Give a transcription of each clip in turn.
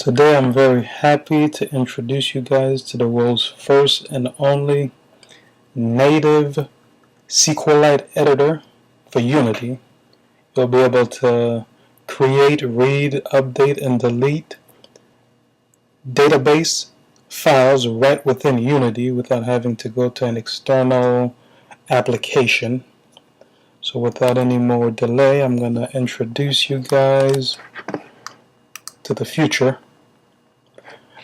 Today I'm very happy to introduce you guys to the world's first and only native Sqlite editor for Unity. You'll be able to create, read, update, and delete database files right within Unity without having to go to an external application. So without any more delay, I'm going to introduce you guys to the future.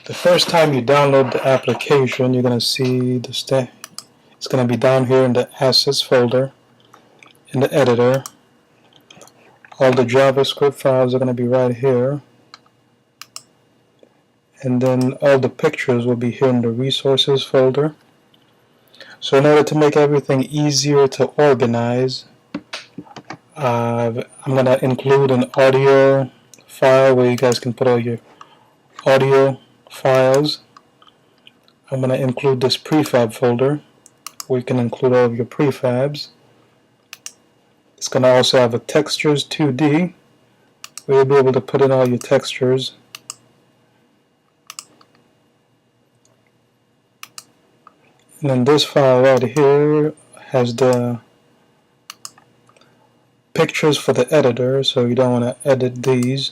The first time you download the application, you're going to see it's going to be down here in the assets folder in the editor. All the JavaScript files are going to be right here. And then all the pictures will be here in the resources folder. So in order to make everything easier to organize, I'm going to include an audio file where you guys can put all your audio files. I'm going to include this prefab folder where you can include all of your prefabs. It's going to also have a textures 2D where you'll be able to put in all your textures. And then this file right here has the pictures for the editor, so you don't want to edit these.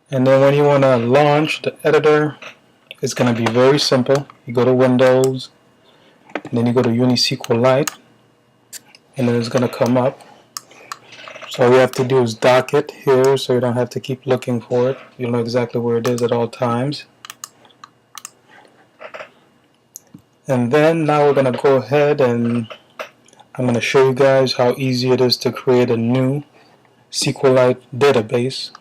And then when you want to launch the editor, it's going to be very simple. You go to Windows, and then you go to UniSqlite, and then it's going to come up. So all you have to do is dock it here so you don't have to keep looking for it. You'll know exactly where it is at all times. And then now we're going to go ahead and I'm going to show you guys how easy it is to create a new Sqlite database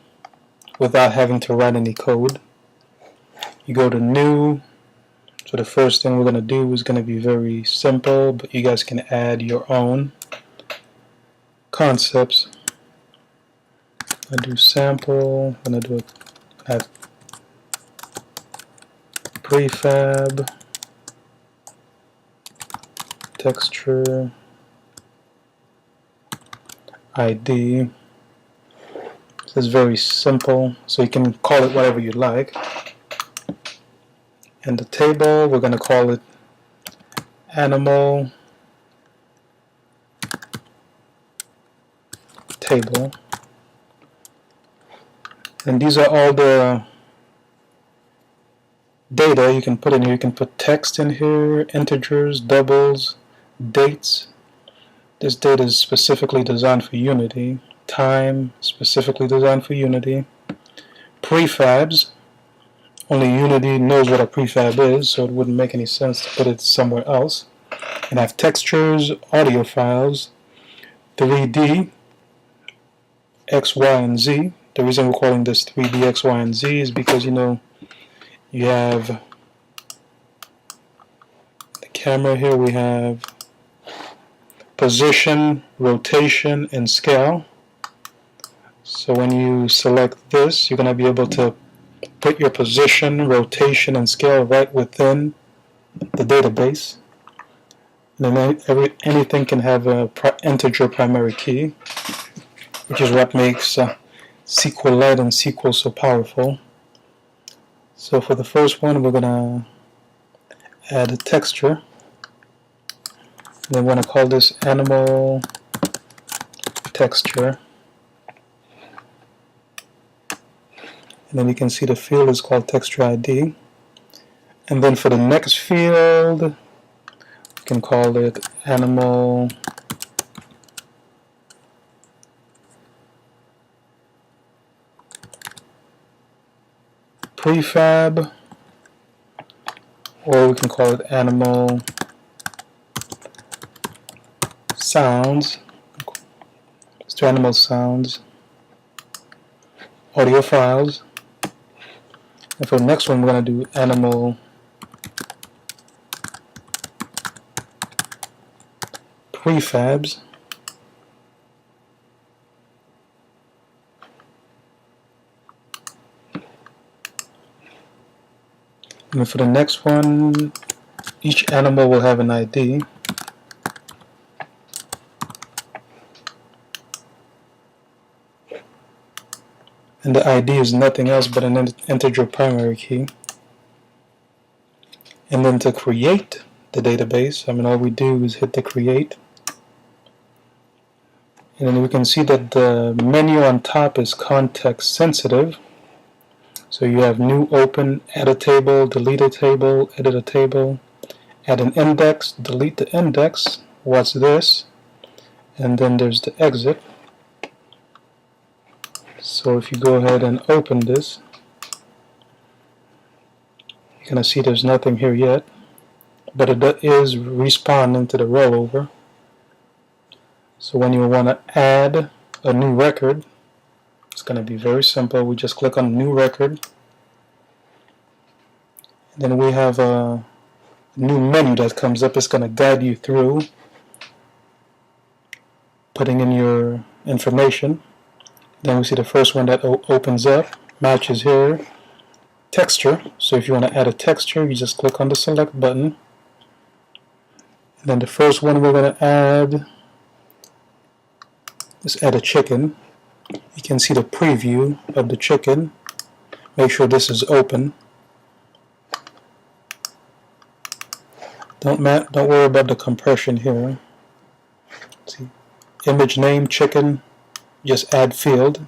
without having to write any code. You go to New. So the first thing we're going to do is going to be very simple, but you guys can add your own concepts. I do sample. I'm going to do add prefab, texture, ID. This is very simple, so you can call it whatever you like. And the table, we're going to call it animal table. And these are all the data you can put in here. You can put text in here, integers, doubles, dates. This data is specifically designed for Unity. Time, specifically designed for Unity. Prefabs. Only Unity knows what a prefab is, so it wouldn't make any sense to put it somewhere else. And I have textures, audio files, 3D, X, Y, and Z. The reason we're calling this 3D, X, Y, and Z is because, you know, you have the camera here, we have position, rotation, and scale. So when you select this, you're going to be able to put your position, rotation, and scale right within the database. And then anything can have an integer primary key, which is what makes Sqlite and SQL so powerful. So for the first one, we're going to add a texture. And then we're going to call this animal texture. And then you can see the field is called texture ID. And then for the next field, we can call it animal prefab, or we can call it animal sounds. Let's do animal sounds, audio files. And for the next one, we're going to do animal prefabs. And for the next one, each animal will have an ID. And the ID is nothing else but an integer primary key. And then to create the database, all we do is hit the create. And then we can see that the menu on top is context sensitive. So you have new, open, add a table, delete a table, edit a table, add an index, delete the index, what's this, and then there's the exit. So if you go ahead and open this, you're going to see there's nothing here yet, but it is responding to the rollover. So when you want to add a new record, it's going to be very simple. We just click on new record, and then we have a new menu that comes up. It's going to guide you through putting in your information. Then we see the first one that opens up, matches here, texture. So if you want to add a texture, you just click on the select button. And then the first one we're going to add is add a chicken. You can see the preview of the chicken. Make sure this is open. Don't worry about the compression here. See, image name chicken. Just add field,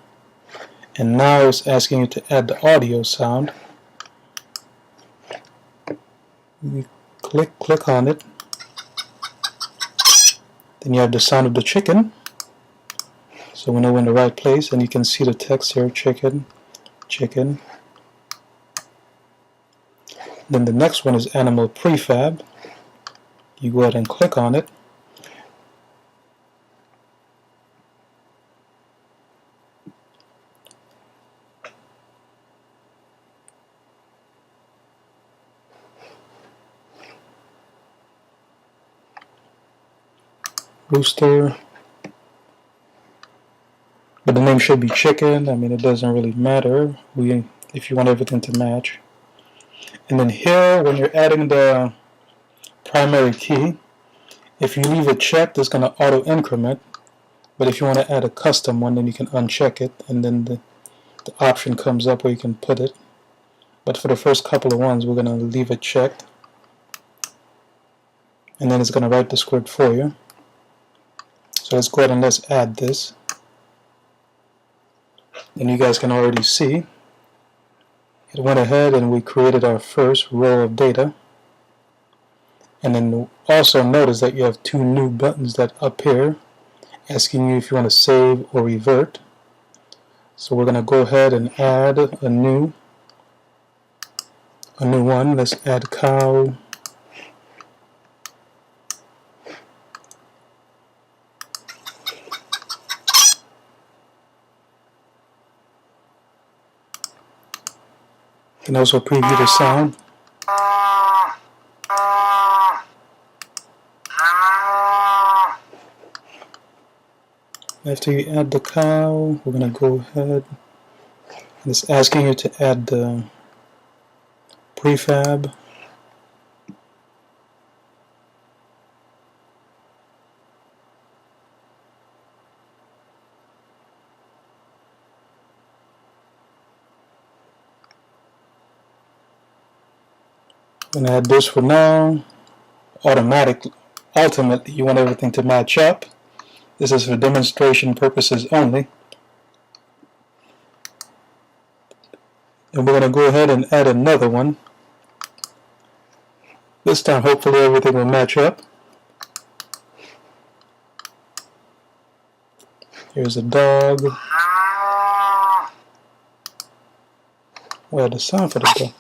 and now it's asking you to add the audio sound. You click on it, then you have the sound of the chicken, so we know we're in the right place, and you can see the text here, chicken, chicken. Then the next one is animal prefab. You go ahead and click on it. Rooster, but the name should be chicken. It doesn't really matter if you want everything to match. And then here, when you're adding the primary key, if you leave it checked, it's going to auto increment. But if you want to add a custom one, then you can uncheck it, and then the option comes up where you can put it. But for the first couple of ones, we're going to leave it checked, and then it's going to write the script for you. So let's go ahead and let's add this. And you guys can already see it went ahead and we created our first row of data. And then also notice that you have two new buttons that appear asking you if you want to save or revert. So we're going to go ahead and add a new one. Let's add cow. You can also preview the sound. After you add the cow, we're going to go ahead and it's asking you to add the prefab. I'm going to add this for now. Ultimately, you want everything to match up. This is for demonstration purposes only. And we're going to go ahead and add another one. This time, hopefully, everything will match up. Here's a dog. Where's the sound for the dog?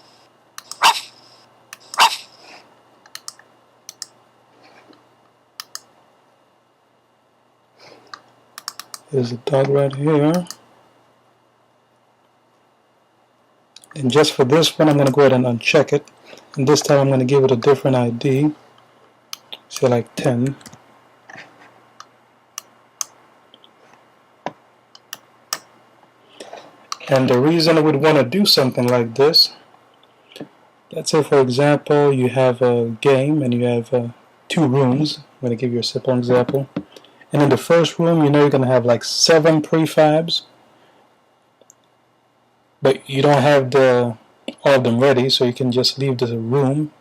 There's a dog right here. And just for this one, I'm going to go ahead and uncheck it. And this time I'm going to give it a different ID. Say like 10. And the reason I would want to do something like this, let's say for example you have a game and you have 2 rooms. I'm going to give you a simple example. And in the first room, you know you're going to have like 7 prefabs. But you don't have all of them ready, so you can just leave the room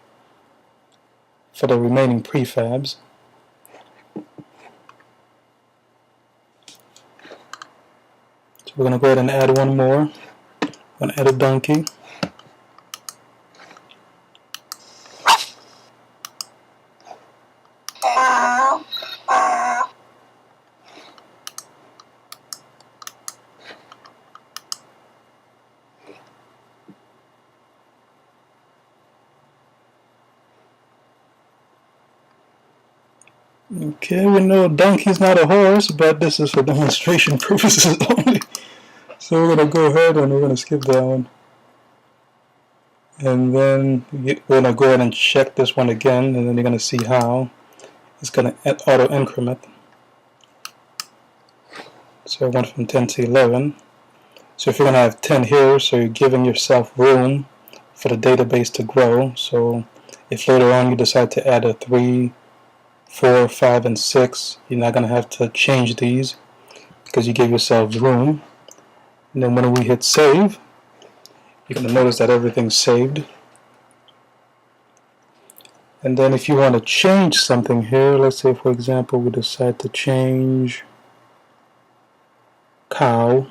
for the remaining prefabs. So we're going to go ahead and add one more. I'm going to add a donkey. Okay, we know donkey's not a horse, but this is for demonstration purposes only. So we're going to go ahead and we're going to skip that one. And then we're going to go ahead and check this one again, and then you're going to see how it's going to auto increment. So I went from 10 to 11. So if you're going to have 10 here, so you're giving yourself room for the database to grow. So if later on you decide to add a 3, 4, 5, and 6, you're not going to have to change these because you gave yourselves room. And then when we hit save, you're going to notice that everything's saved. And then if you want to change something here, let's say for example we decide to change cow,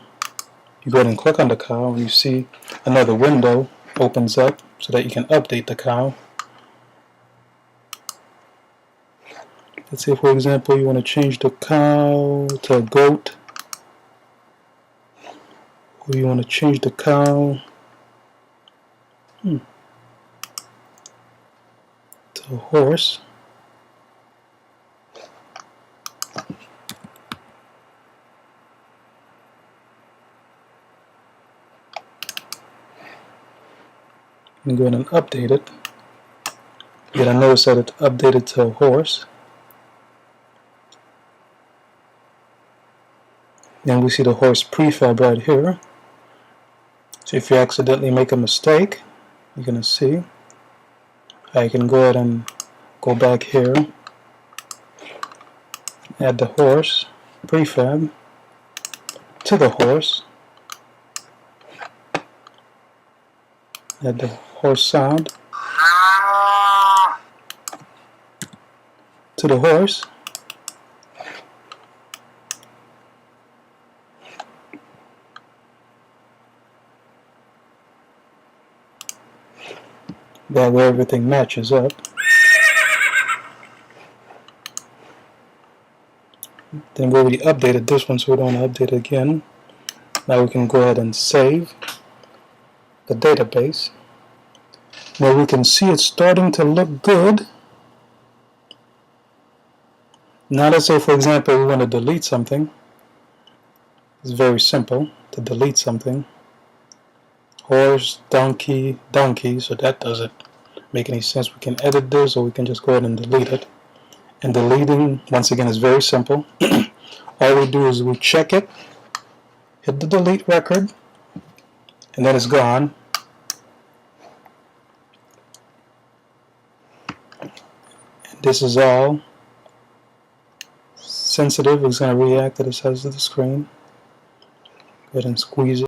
you go ahead and click on the cow and you see another window opens up so that you can update the cow. Let's say for example you want to change the cow to a goat, or you want to change the cow to a horse. And go ahead and update it. You're going to notice that it's updated to a horse. Then we see the horse prefab right here. So if you accidentally make a mistake, you're going to see I can go ahead and go back here, add the horse prefab to the horse, add the horse sound to the horse, that way everything matches up. Then we already updated this one, so we don't want to update it again. Now we can go ahead and save the database. Now we can see it's starting to look good. Now let's say for example we want to delete something. It's very simple to delete something. Horse, donkey, donkey, so that doesn't make any sense. We can edit this or we can just go ahead and delete it. And deleting, once again, is very simple. All we do is we check it, hit the delete record, and then it's gone. And this is all sensitive. It's going to react to the size of the screen. Go ahead and squeeze it.